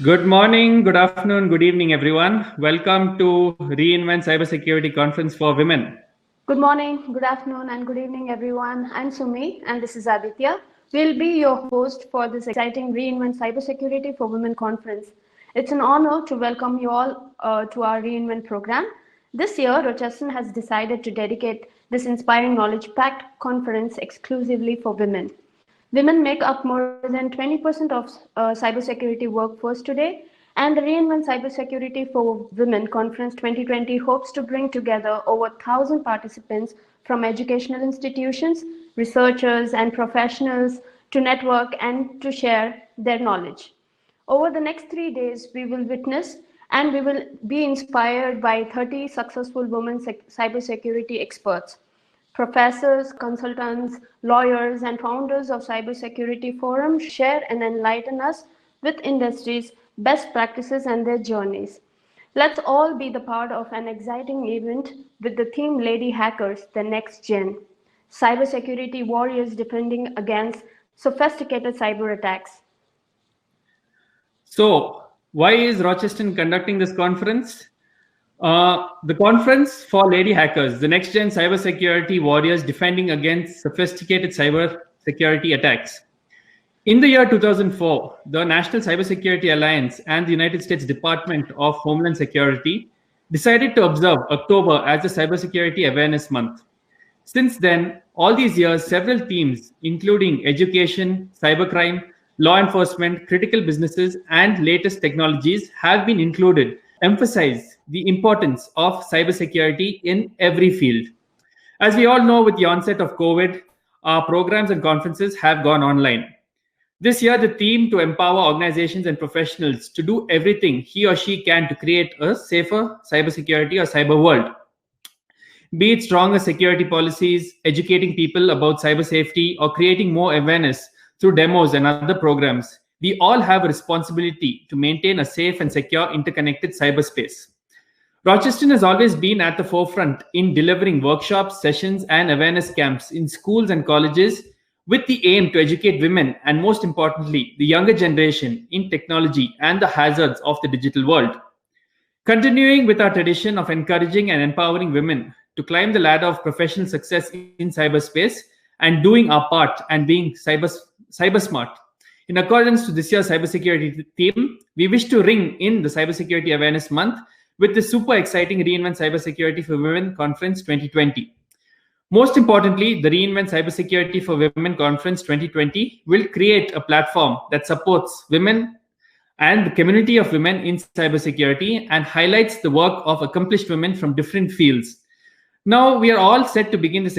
Good morning, good afternoon, good evening, everyone. Welcome to Reinvent Cybersecurity Conference for Women. Good morning, good afternoon, and good evening, everyone. I'm Sumi, and this is Aditya. We'll be your host for this exciting Reinvent Cybersecurity for Women conference. It's an honor to welcome you all to our Reinvent program. This year, Rocheston has decided to dedicate this inspiring knowledge-packed conference exclusively for women. Women make up more than 20% of cybersecurity workforce today, and the Reinvent Cybersecurity for Women Conference 2020 hopes to bring together over 1,000 participants from educational institutions, researchers, and professionals to network and to share their knowledge. Over the next 3 days, we will witness and we will be inspired by 30 successful women cybersecurity experts. Professors, consultants, lawyers, and founders of cybersecurity forums share and enlighten us with industry's best practices and their journeys. Let's all be the part of an exciting event with the theme Lady Hackers, the Next Gen. Cybersecurity warriors defending against sophisticated cyber attacks. So, why is Rocheston conducting this conference? The conference for Lady Hackers, the next gen cybersecurity warriors defending against sophisticated cyber security attacks. In the year 2004, the National Cybersecurity Alliance and the United States Department of Homeland Security decided to observe October as the Cybersecurity Awareness Month. Since then, all these years, several themes, including education, cybercrime, law enforcement, critical businesses, and latest technologies, have been included, emphasize the importance of cybersecurity in every field. As we all know, with the onset of COVID, our programs and conferences have gone online. This year, the theme to empower organizations and professionals to do everything he or she can to create a safer cybersecurity or cyber world. Be it stronger security policies, educating people about cyber safety, or creating more awareness through demos and other programs, we all have a responsibility to maintain a safe and secure interconnected cyberspace. Rocheston has always been at the forefront in delivering workshops, sessions, and awareness camps in schools and colleges with the aim to educate women and, most importantly, the younger generation in technology and the hazards of the digital world. Continuing with our tradition of encouraging and empowering women to climb the ladder of professional success in cyberspace and doing our part and being cyber smart. In accordance to this year's cybersecurity theme, we wish to ring in the Cybersecurity Awareness Month with the super exciting Reinvent Cybersecurity for Women Conference 2020. Most importantly, the Reinvent Cybersecurity for Women Conference 2020 will create a platform that supports women and the community of women in cybersecurity and highlights the work of accomplished women from different fields. Now, we are all set to begin this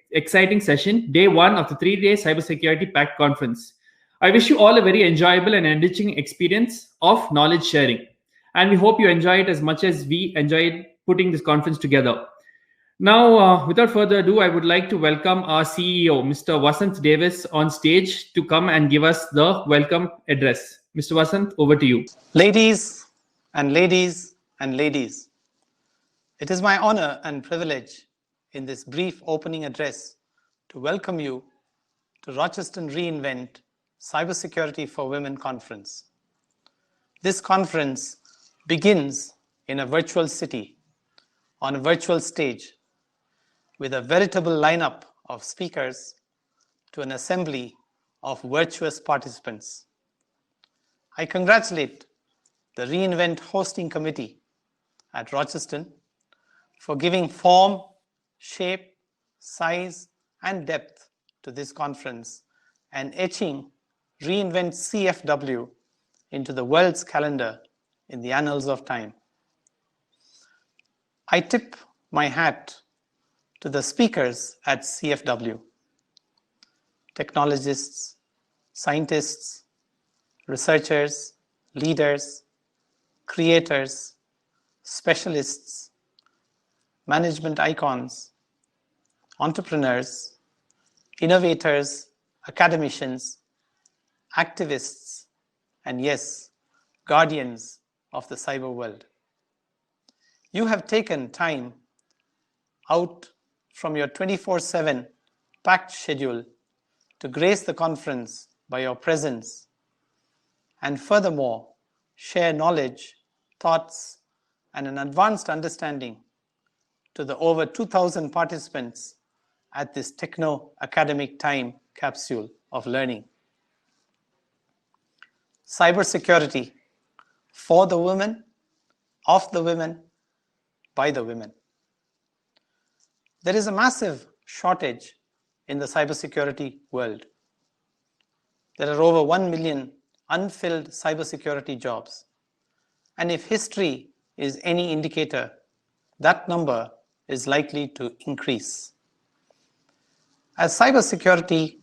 exciting session, day one of the 3-day Cybersecurity Pact Conference. I wish you all a very enjoyable and enriching experience of knowledge sharing. And we hope you enjoy it as much as we enjoyed putting this conference together. Now, without further ado, I would like to welcome our CEO, Mr. Vasanth Davis, on stage to come and give us the welcome address. Mr. Vasanth, over to you. Ladies and ladies and ladies, it is my honor and privilege in this brief opening address to welcome you to Rocheston Reinvent Cybersecurity for Women Conference. This conference begins in a virtual city, on a virtual stage, with a veritable lineup of speakers to an assembly of virtuous participants. I congratulate the Reinvent Hosting Committee at Rocheston for giving form, shape, size, and depth to this conference and etching Reinvent CFW into the world's calendar in the annals of time. I tip my hat to the speakers at CFW, technologists, scientists, researchers, leaders, creators, specialists, management icons, entrepreneurs, innovators, academicians, activists, and yes, guardians of the cyber world. You have taken time out from your 24/7 packed schedule to grace the conference by your presence, and furthermore, share knowledge, thoughts, and an advanced understanding to the over 2,000 participants at this techno-academic time capsule of learning. Cybersecurity for the women, of the women, by the women. There is a massive shortage in the cybersecurity world. There are over 1 million unfilled cybersecurity jobs. And if history is any indicator, that number is likely to increase. As cybersecurity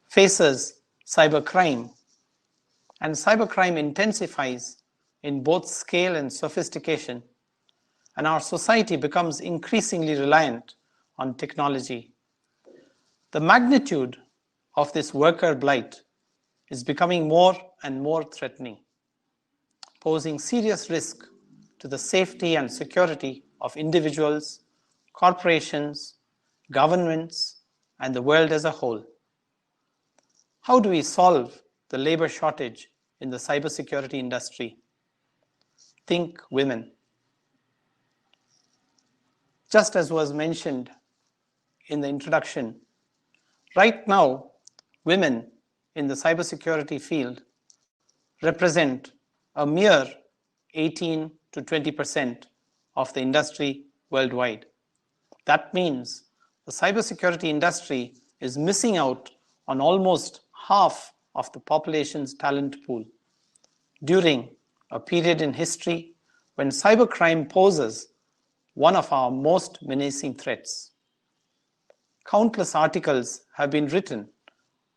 faces cybercrime, and cybercrime intensifies in both scale and sophistication, and our society becomes increasingly reliant on technology, the magnitude of this worker blight is becoming more and more threatening, posing serious risk to the safety and security of individuals, corporations, governments, and the world as a whole. How do we solve the labor shortage in the cybersecurity industry? Think women. Just as was mentioned in the introduction, right now, women in the cybersecurity field represent a mere 18 to 20% of the industry worldwide. That means the cybersecurity industry is missing out on almost half of the population's talent pool during a period in history when cybercrime poses one of our most menacing threats. Countless articles have been written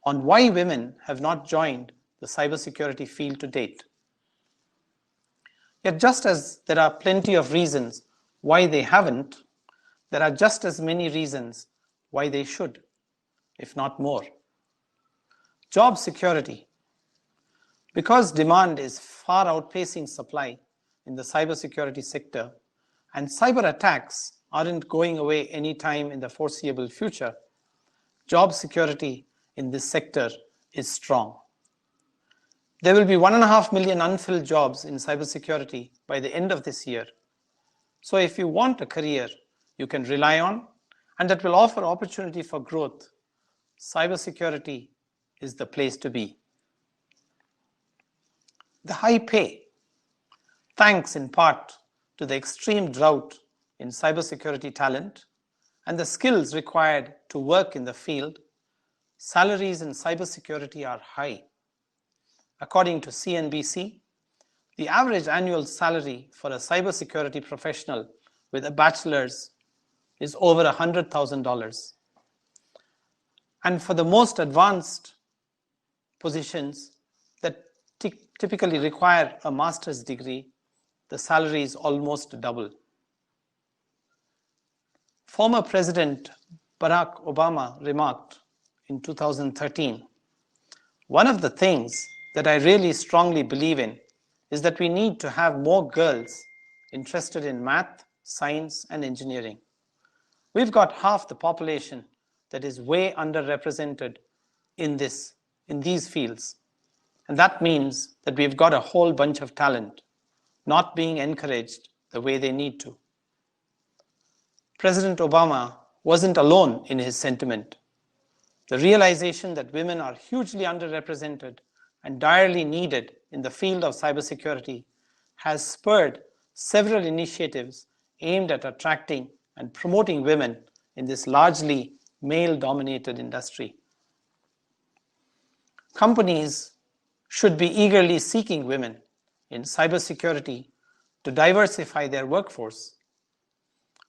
on why women have not joined the cybersecurity field to date. Yet just as there are plenty of reasons why they haven't, there are just as many reasons why they should, if not more. Job security. Because demand is far outpacing supply in the cybersecurity sector, and cyber attacks aren't going away anytime in the foreseeable future, job security in this sector is strong. There will be 1.5 million unfilled jobs in cybersecurity by the end of this year. So if you want a career you can rely on and that will offer opportunity for growth, cybersecurity is the place to be. The high pay, thanks in part to the extreme drought in cybersecurity talent and the skills required to work in the field, salaries in cybersecurity are high. According to CNBC, the average annual salary for a cybersecurity professional with a bachelor's is over $100,000. And for the most advanced positions that typically require a master's degree, the salary is almost double. Former President Barack Obama remarked in 2013, "One of the things that I really strongly believe in is that we need to have more girls interested in math, science, and engineering. We've got half the population that is way underrepresented in these fields. And that means that we've got a whole bunch of talent not being encouraged the way they need to." President Obama wasn't alone in his sentiment. The realization that women are hugely underrepresented and direly needed in the field of cybersecurity has spurred several initiatives aimed at attracting and promoting women in this largely male-dominated industry. Companies should be eagerly seeking women in cybersecurity to diversify their workforce.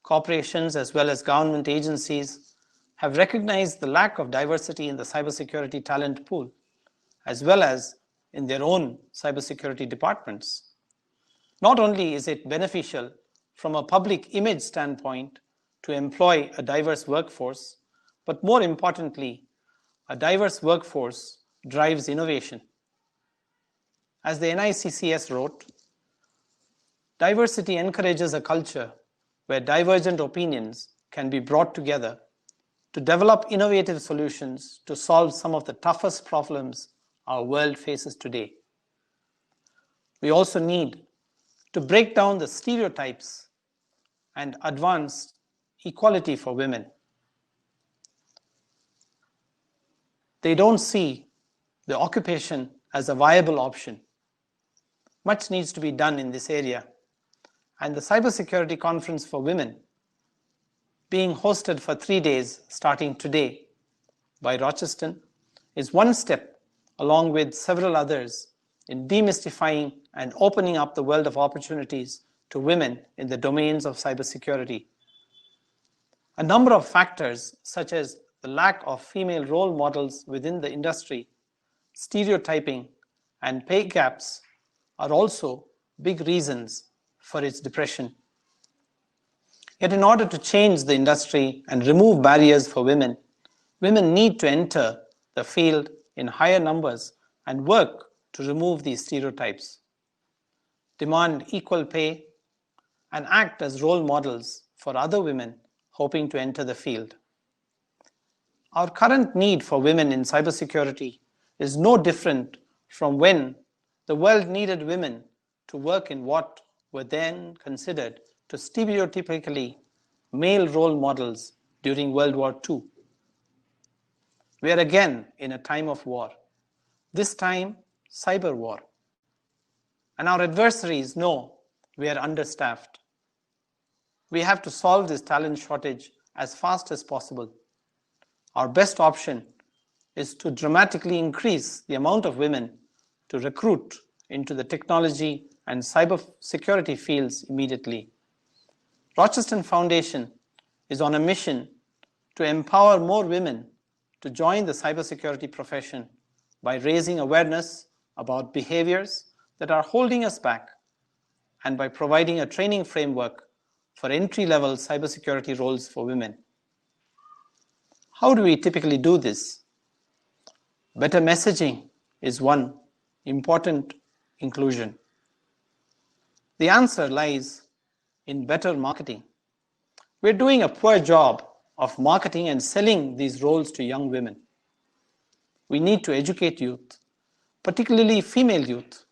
Corporations as well as government agencies have recognized the lack of diversity in the cybersecurity talent pool, as well as in their own cybersecurity departments. Not only is it beneficial from a public image standpoint to employ a diverse workforce, but more importantly, a diverse workforce drives innovation. As the NICCS wrote, diversity encourages a culture where divergent opinions can be brought together to develop innovative solutions to solve some of the toughest problems our world faces today. We also need to break down the stereotypes and advance equality for women. They don't see the occupation as a viable option. Much needs to be done in this area, and the Cybersecurity Conference for Women, being hosted for 3 days starting today by Rocheston, is one step along with several others in demystifying and opening up the world of opportunities to women in the domains of cybersecurity. A number of factors, such as the lack of female role models within the industry, stereotyping, and pay gaps, are also big reasons for its depression. Yet in order to change the industry and remove barriers for women, women need to enter the field in higher numbers and work to remove these stereotypes, demand equal pay, and act as role models for other women hoping to enter the field. Our current need for women in cybersecurity is no different from when the world needed women to work in what were then considered to stereotypically male role models during World War II. We are again in a time of war, this time cyber war. And our adversaries know we are understaffed. We have to solve this talent shortage as fast as possible. Our best option is to dramatically increase the amount of women to recruit into the technology and cybersecurity fields immediately. Rocheston Foundation is on a mission to empower more women to join the cybersecurity profession by raising awareness about behaviors that are holding us back and by providing a training framework for entry-level cybersecurity roles for women. How do we typically do this? Better messaging is one important inclusion. The answer lies in better marketing. We're doing a poor job of marketing and selling these roles to young women. We need to educate youth, particularly female youth,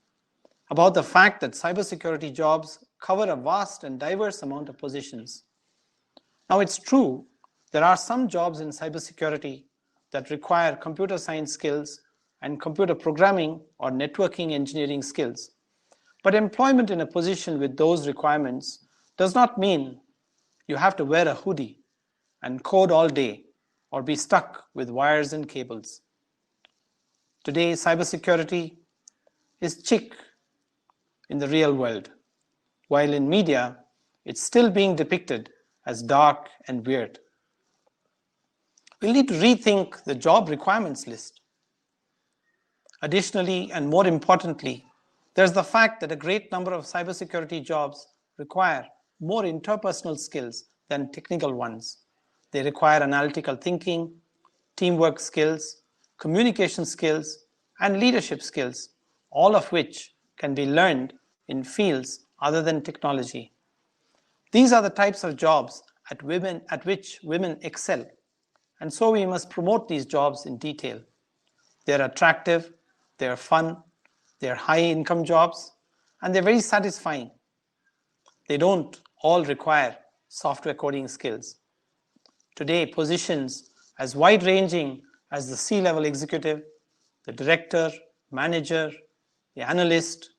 about the fact that cybersecurity jobs cover a vast and diverse amount of positions. Now, it's true, there are some jobs in cybersecurity that require computer science skills and computer programming or networking engineering skills. But employment in a position with those requirements does not mean you have to wear a hoodie and code all day or be stuck with wires and cables. Today, cybersecurity is chic in the real world, while in media, it's still being depicted as dark and weird. We'll need to rethink the job requirements list. Additionally, and more importantly, there's the fact that a great number of cybersecurity jobs require more interpersonal skills than technical ones. They require analytical thinking, teamwork skills, communication skills, and leadership skills, all of which can be learned in fields other than technology. These are the types of jobs at which women excel, and so we must promote these jobs in detail. They're attractive, they're fun, they're high-income jobs, and they're very satisfying. They don't all require software coding skills. Today, positions as wide-ranging as the C-level executive, the director, manager, the analyst,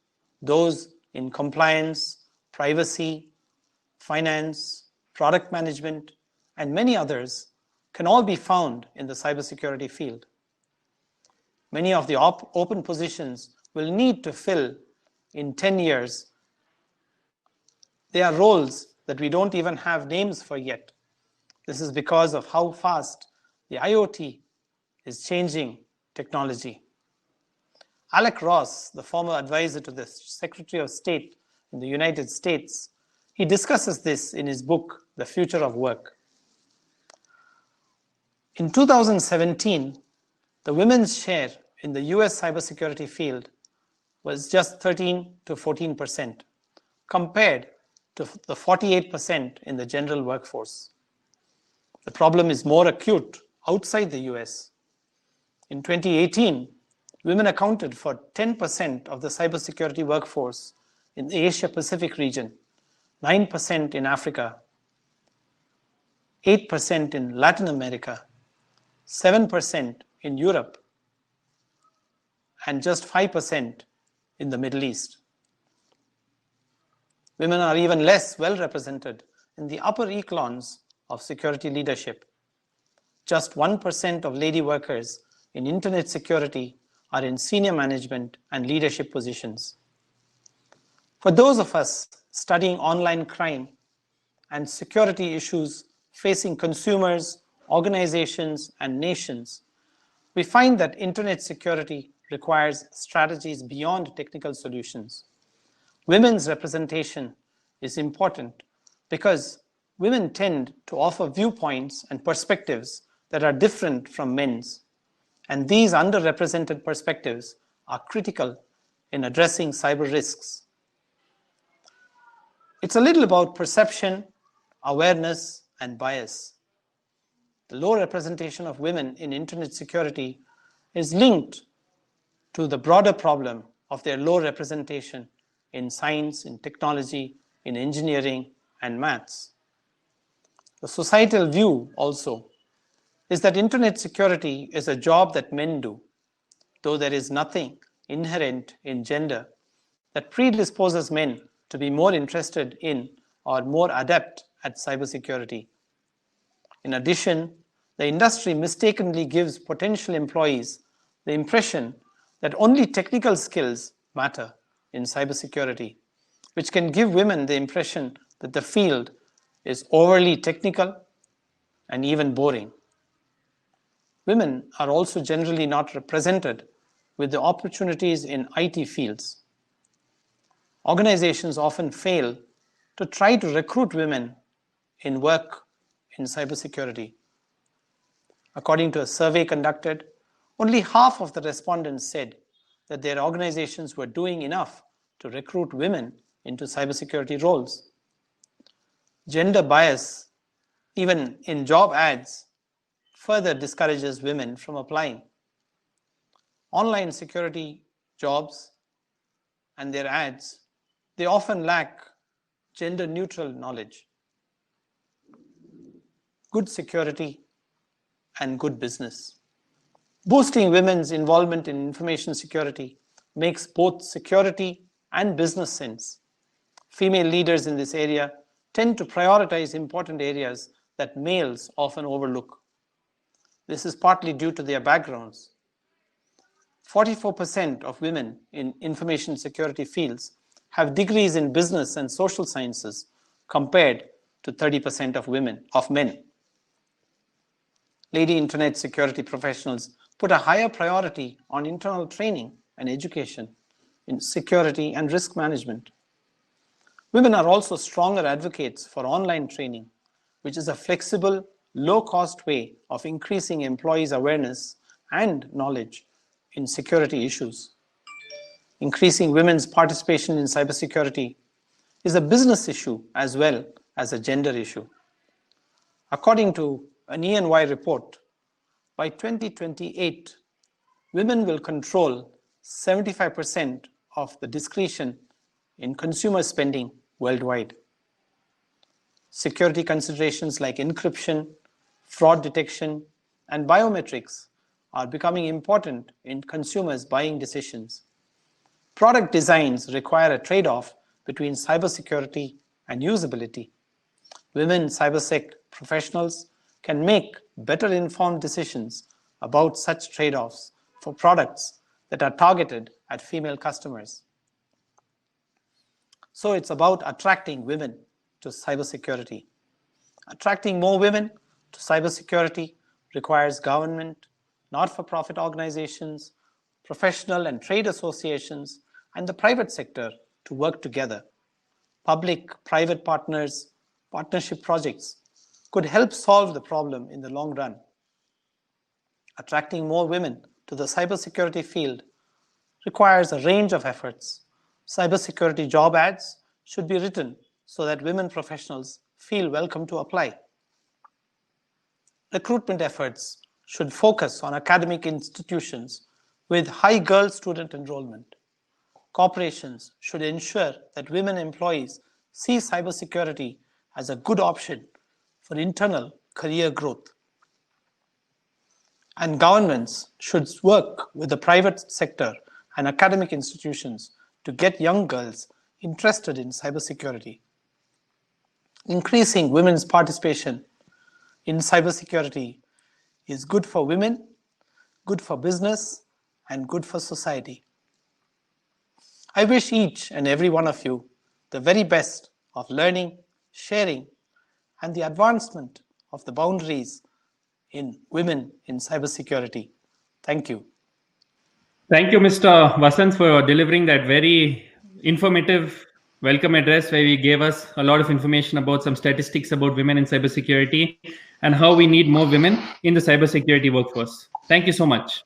those in compliance, privacy, finance, product management, and many others can all be found in the cybersecurity field. Many of the open positions will need to fill in 10 years. They are roles that we don't even have names for yet. This is because of how fast the IoT is changing technology. Alec Ross, the former advisor to the Secretary of State in the United States, he discusses this in his book, The Future of Work. In 2017, the women's share in the US cybersecurity field was just 13 to 14%, compared to the 48% in the general workforce. The problem is more acute outside the US. In 2018, women accounted for 10% of the cybersecurity workforce in the Asia-Pacific region, 9% in Africa, 8% in Latin America, 7% in Europe, and just 5% in the Middle East. Women are even less well represented in the upper echelons of security leadership. Just 1% of lady workers in internet security are in senior management and leadership positions. For those of us studying online crime and security issues facing consumers, organizations, and nations, we find that internet security requires strategies beyond technical solutions. Women's representation is important because women tend to offer viewpoints and perspectives that are different from men's, and these underrepresented perspectives are critical in addressing cyber risks. It's a little about perception, awareness, and bias. The low representation of women in internet security is linked to the broader problem of their low representation in science, in technology, in engineering, and maths. The societal view also is that internet security is a job that men do, though there is nothing inherent in gender that predisposes men to be more interested in or more adept at cybersecurity. In addition, the industry mistakenly gives potential employees the impression that only technical skills matter in cybersecurity, which can give women the impression that the field is overly technical and even boring. Women are also generally not represented with the opportunities in IT fields. Organizations often fail to try to recruit women in work in cybersecurity. According to a survey conducted, only half of the respondents said that their organizations were doing enough to recruit women into cybersecurity roles. Gender bias, even in job ads, further discourages women from applying. Online security jobs and their ads, they often lack gender-neutral knowledge. Good security and good business. Boosting women's involvement in information security makes both security and business sense. Female leaders in this area tend to prioritize important areas that males often overlook. This is partly due to their backgrounds. 44% of women in information security fields have degrees in business and social sciences compared to 30% of men. Lady internet security professionals put a higher priority on internal training and education in security and risk management. Women are also stronger advocates for online training, which is a flexible, low-cost way of increasing employees' awareness and knowledge in security issues. Increasing women's participation in cybersecurity is a business issue as well as a gender issue. According to an E&Y report, by 2028, women will control 75% of the discretion in consumer spending worldwide. Security considerations like encryption, fraud detection, and biometrics are becoming important in consumers' buying decisions. Product designs require a trade-off between cybersecurity and usability. Women cybersec professionals can make better informed decisions about such trade-offs for products that are targeted at female customers. So it's about attracting women to cybersecurity. Attracting more women to cybersecurity requires government, not-for-profit organizations, professional and trade associations, and the private sector to work together. Public-private partnership projects could help solve the problem in the long run. Attracting more women to the cybersecurity field requires a range of efforts. Cybersecurity job ads should be written so that women professionals feel welcome to apply. Recruitment efforts should focus on academic institutions with high girl student enrollment. Corporations should ensure that women employees see cybersecurity as a good option for internal career growth. And governments should work with the private sector and academic institutions to get young girls interested in cybersecurity. Increasing women's participation in cybersecurity is good for women, good for business, and good for society. I wish each and every one of you the very best of learning, sharing, and the advancement of the boundaries in women in cybersecurity. Thank you. Thank you, Mr. Vasanth, for delivering that very informative welcome address where you gave us a lot of information about some statistics about women in cybersecurity and how we need more women in the cybersecurity workforce. Thank you so much.